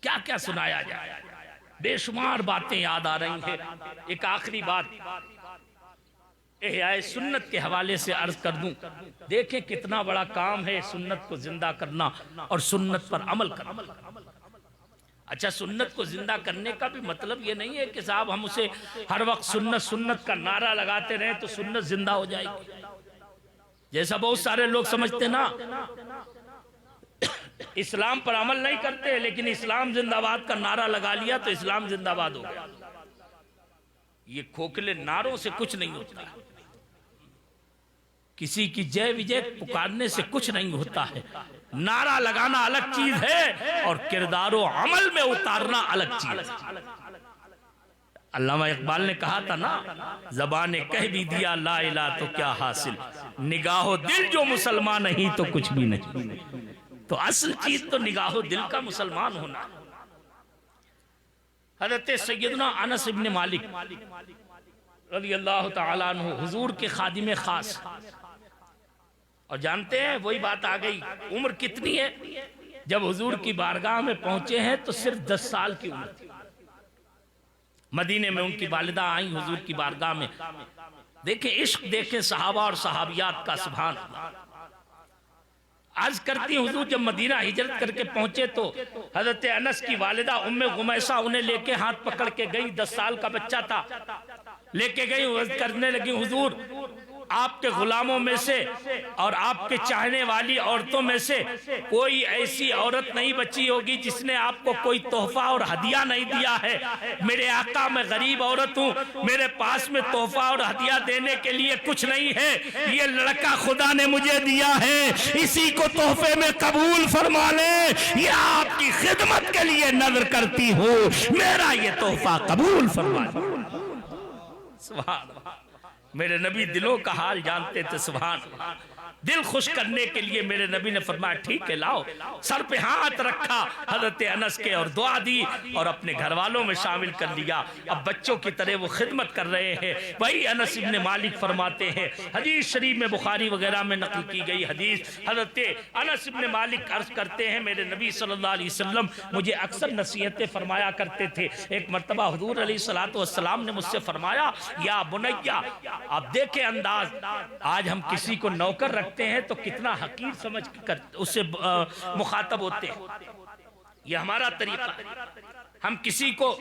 کیا کیا سنایا جائے، بے شمار باتیں یاد آ رہی ہیں۔ ایک آخری بات احیاء سنت کے حوالے سے عرض کر دوں، دیکھیں کتنا بڑا کام ہے سنت کو زندہ کرنا اور سنت پر عمل کرنا۔ اچھا، سنت کو زندہ کرنے کا بھی مطلب یہ نہیں ہے کہ صاحب ہم اسے ہر وقت سنت سنت کا نعرہ لگاتے رہیں تو سنت زندہ ہو جائے گی، جیسا بہت سارے لوگ سمجھتے نا، اسلام پر عمل نہیں کرتے لیکن اسلام زندہ باد کا نعرہ لگا لیا تو اسلام زندہ باد ہو گیا۔ یہ کھوکھلے نعروں سے کچھ نہیں ہوتا، کسی کی جے وجے پکارنے سے کچھ نہیں ہوتا ہے۔ نعرہ لگانا الگ چیز ہے اور کردار و عمل میں اتارنا الگ چیز ہے۔ علامہ اقبال نے کہا تھا نا، زبان نے کہہ بھی دیا لا الہ تو کیا حاصل، نگاہ و دل جو مسلمان نہیں تو کچھ بھی نہیں۔ تو اصل چیز تو نگاہ و دل کا مسلمان ہونا ہے۔ حضرت سیدنا انس ابن مالک رضی اللہ تعالیٰ عنہ حضور کے خادم خاص، اور جانتے ہیں وہی بات آ گئی، عمر کتنی ہے؟ جب حضور کی بارگاہ میں پہنچے ہیں تو صرف 10 سال کی عمر تھی۔ مدینے میں ان کی والدہ آئیں حضور کی بارگاہ میں، دیکھیں عشق، دیکھیں صحابہ اور صحابیات کا، سبحان اللہ۔ عرض کرتی حضور جب مدینہ ہجرت کر کے پہنچے تو حضرت انس کی والدہ ام غمیسہ انہیں لے کے ہاتھ پکڑ کے گئی، 10 سال کا بچہ تھا، لے کے گئی، کرنے لگی حضور آپ کے غلاموں میں سے اور آپ کے چاہنے والی عورتوں میں سے کوئی ایسی عورت نہیں بچی ہوگی جس نے آپ کو کوئی تحفہ اور ہدیہ نہیں دیا ہے۔ میرے آقا، میں غریب عورت ہوں، میرے پاس میں تحفہ اور ہدیہ دینے کے لیے کچھ نہیں ہے، یہ لڑکا خدا نے مجھے دیا ہے، اسی کو تحفے میں قبول فرما لیں، یہ آپ کی خدمت کے لیے نذر کرتی ہوں، میرا یہ تحفہ قبول فرما لیں۔ سبحان اللہ، میرے نبی دلوں کا حال جانتے تھے، سبحان اللہ۔ دل خوش کرنے کے لیے میرے نبی نے فرمایا ٹھیک ہے لاؤ، سر پہ ہاتھ رکھا حضرت انس کے اور دعا دی اور اپنے گھر والوں میں شامل کر لیا۔ اب بچوں کی طرح وہ خدمت کر رہے ہیں۔ وہی انس ابن مالک فرماتے ہیں، حدیث شریف میں بخاری وغیرہ میں نقل کی گئی حدیث، حضرت انس ابن مالک عرض کرتے ہیں میرے نبی صلی اللہ علیہ وسلم مجھے اکثر نصیحتیں فرمایا کرتے تھے۔ ایک مرتبہ حضور علیہ السلام نے مجھ سے فرمایا یا بنیا، آپ دیکھیں انداز، آج ہم کسی کو نوکر رکھتے ہیں تو کتنا حقیر سمجھ کر اس سے مخاطب ہوتے ہیں، یہ ہمارا طریقہ ہے۔ ہم کسی کو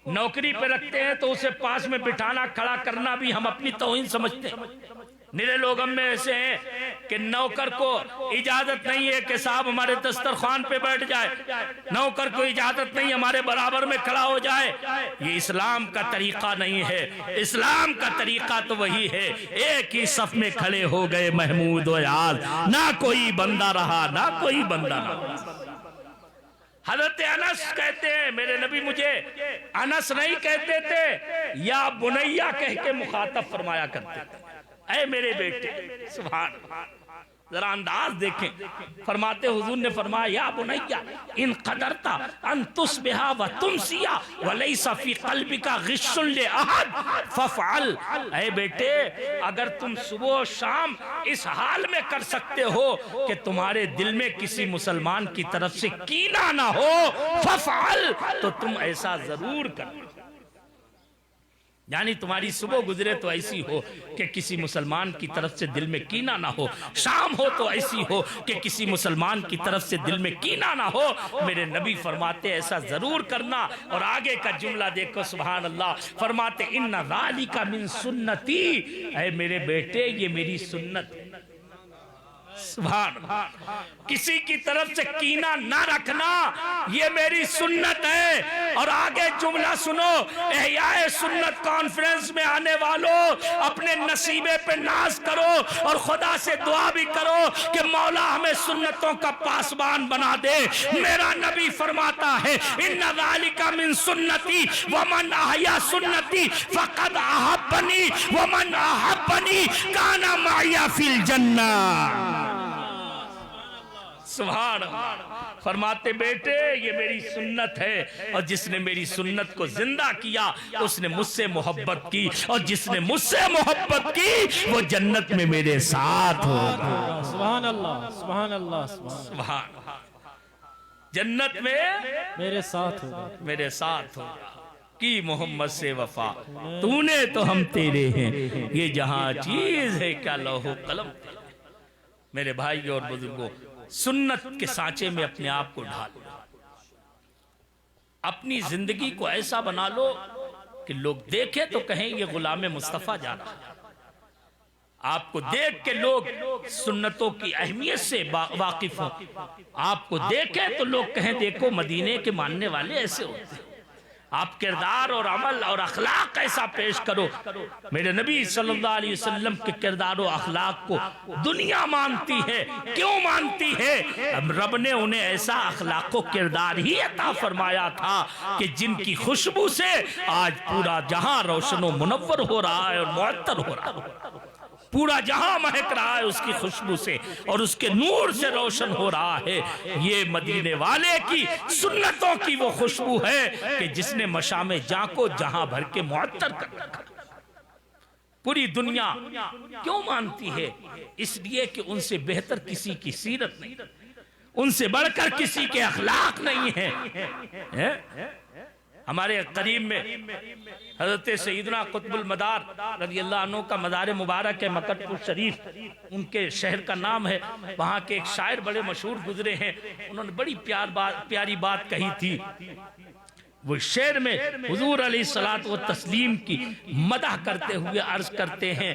نوکری پہ رکھتے ہیں تو اسے پاس میں بٹھانا، کھڑا کرنا بھی ہم اپنی توہین سمجھتے ہیں۔ نرے لوگ ہم میں ایسے ہیں کہ نوکر کو اجازت نہیں ہے کہ صاحب ہمارے دسترخوان پہ بیٹھ جائے، نوکر کو اجازت نہیں ہمارے برابر میں کھڑا ہو جائے۔ یہ اسلام کا طریقہ نہیں ہے، اسلام کا طریقہ تو وہی ہے، ایک ہی صف میں کھڑے ہو گئے محمود و یاد، نہ کوئی بندہ رہا نہ کوئی بندہ رہا۔ حضرت انس کہتے ہیں میرے نبی مجھے انس نہیں کہتے تھے، یا بنیا کہہ کے مخاطب فرمایا کرتے تھے، اے میرے بیٹے، سبحان اللہ۔ ذرا انداز دیکھیں، فرماتے حضور نے فرمایا یا بنیا ان قدرتا ان تصبحا و تمسیا ولیس فی قلبک غش لأحد فافعل، اے بیٹے اگر تم صبح و شام اس حال میں کر سکتے ہو کہ تمہارے دل میں کسی مسلمان کی طرف سے کینہ نہ ہو، فافعل، تو تم ایسا ضرور کرو۔ یعنی تمہاری صبح گزرے تو ایسی ہو کہ کسی مسلمان کی طرف سے دل میں کینہ نہ ہو، شام ہو تو ایسی ہو کہ کسی مسلمان کی طرف سے دل میں کینہ نہ ہو۔ میرے نبی فرماتے ایسا ضرور کرنا، اور آگے کا جملہ دیکھو سبحان اللہ، فرماتے ان ذالک من سنتی، اے میرے بیٹے یہ میری سنت ہے۔ سبحان اللہ، کسی کی طرف سے کینہ نہ رکھنا، یہ میری سنت ہے۔ اور آگے جملہ سنو، احیاء سنت کانفرنس میں آنے والوں اپنے نصیبے پہ ناز کرو اور خدا سے دعا بھی کرو کہ مولا ہمیں سنتوں کا پاسبان بنا دے۔ میرا نبی فرماتا ہے ان ذالک من سنتی ومن احیا سنتی فقد احبنی ومن احبنی کان معی فی الجنہ۔ سبحان اللہ، فرماتے بیٹے یہ میری سنت ہے، اور جس نے میری سنت کو زندہ کیا اس نے مجھ سے محبت کی، اور جس نے مجھ سے محبت کی وہ جنت میں میرے ساتھ ہوگا۔ سبحان اللہ سبحان اللہ سبحان اللہ، جنت میں میرے ساتھ ہوگا، میرے ساتھ ہوگا۔ کی محمد سے وفا تو نے تو ہم تیرے ہیں، یہ جہاں چیز ہے کیا لوح و قلم۔ میرے بھائی اور بزرگوں، سنت کے سانچے میں اپنے آپ کو ڈھال لو، اپنی زندگی کو ایسا بنا لو کہ لوگ دیکھیں تو کہیں یہ غلام مصطفیٰ جا رہا ہے۔ آپ کو دیکھ کے لوگ سنتوں کی اہمیت سے واقف ہوں، آپ کو دیکھیں تو لوگ کہیں دیکھو مدینے کے ماننے والے ایسے ہوتے ہیں۔ آپ کردار اور عمل اور اخلاق ایسا پیش کرو۔ میرے نبی صلی اللہ علیہ وسلم کے کردار و اخلاق کو دنیا مانتی ہے، کیوں مانتی ہے؟ رب نے انہیں ایسا اخلاق و کردار ہی عطا فرمایا تھا کہ جن کی خوشبو سے آج پورا جہاں روشن و منور ہو رہا ہے اور معطر ہو رہا ہے، پورا جہاں مہک رہا ہے اس کی خوشبو سے اور اس کے نور سے روشن ہو رہا ہے۔ یہ مدینے والے کی سنتوں کی وہ خوشبو ہے کہ جس نے مشام جاں کو جہاں بھر کے معطر کر رکھا۔ پوری دنیا کیوں مانتی ہے؟ اس لیے کہ ان سے بہتر کسی کی سیرت نہیں، ان سے بڑھ کر کسی کے اخلاق نہیں ہیں۔ ہمارے قریب میں حضرت سیدنا قطب المدار رضی اللہ عنہ کا مزار مبارک ہے، مکت پور شریف ان کے شہر کا نام ہے۔ وہاں کے ایک شاعر بڑے مشہور گزرے ہیں، انہوں نے بڑی پیاری بات کہی تھی۔ وہ شعر میں حضور علیہ الصلوۃ والتسلیم کی مدح کرتے ہوئے عرض کرتے ہیں،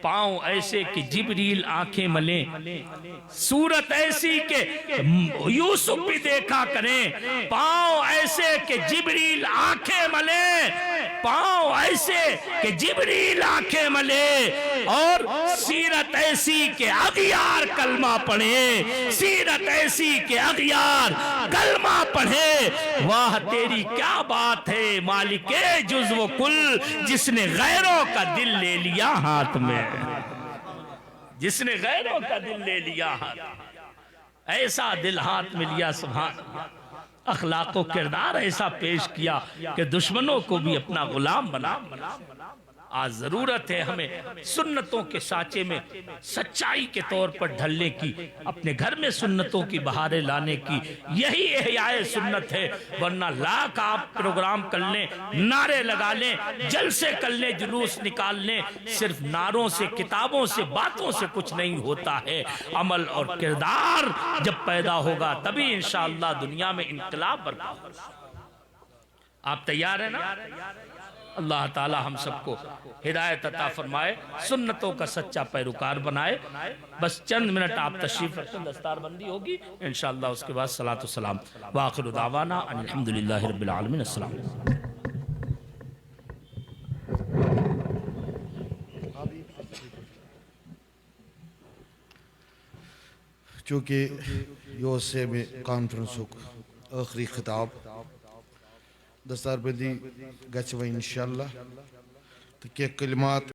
پاؤں ایسے کہ جبریل آنکھیں ملیں، صورت ایسی کہ یوسف بھی دیکھا کریں، پاؤں ایسے کہ جبریل آنکھیں ملیں، پاؤں ایسے کہ جبریل آنکھیں ملیں، اور سیرت ایسی کہ اغیار کلمہ پڑھیں، سیرت ایسی کہ اغیار کلمہ پڑھیں۔ واہ تیری کیا بات ہے مالک جز و کل، جس نے غیروں کا دل لے لیا ہاتھ میں، جس نے غیروں کا دل لے لیا ہاتھ، ایسا دل ہاتھ میں لیا۔ سبحان اللہ، اخلاق و کردار ایسا پیش کیا کہ دشمنوں کو بھی اپنا غلام بنا۔ آج ضرورت ہے ہمیں سنتوں کے سانچے میں سچائی کے طور پر ڈھلنے کی، اپنے گھر میں سنتوں کی بہاریں لانے کی، یہی احیاء سنت ہے۔ ورنہ لاکھ آپ پروگرام کر لیں، نعرے لگا لیں، جلسے کر لیں، جلوس نکال لیں، صرف نعروں سے، کتابوں سے، باتوں سے کچھ نہیں ہوتا ہے۔ عمل اور کردار جب پیدا ہوگا تبھی انشاءاللہ دنیا میں انقلاب برپا ہوگا۔ آپ تیار ہیں نا؟ اللہ تعالی ہم سب کو ہدایت عطا فرمائے، سنتوں کا سچا پیروکار بنائے۔ بس چند منٹ آپ تشریف رکھیں، دستار بندی ہوگی انشاءاللہ، اس کے بعد صلاۃ والسلام۔ وآخر دعوانا ان الحمدللہ رب العالمین۔ السلام علیکم۔ چونکہ یہ سے میں کانفرنس آخری خطاب دستار بندی گھس و انشاءاللہ تو کیا کلمات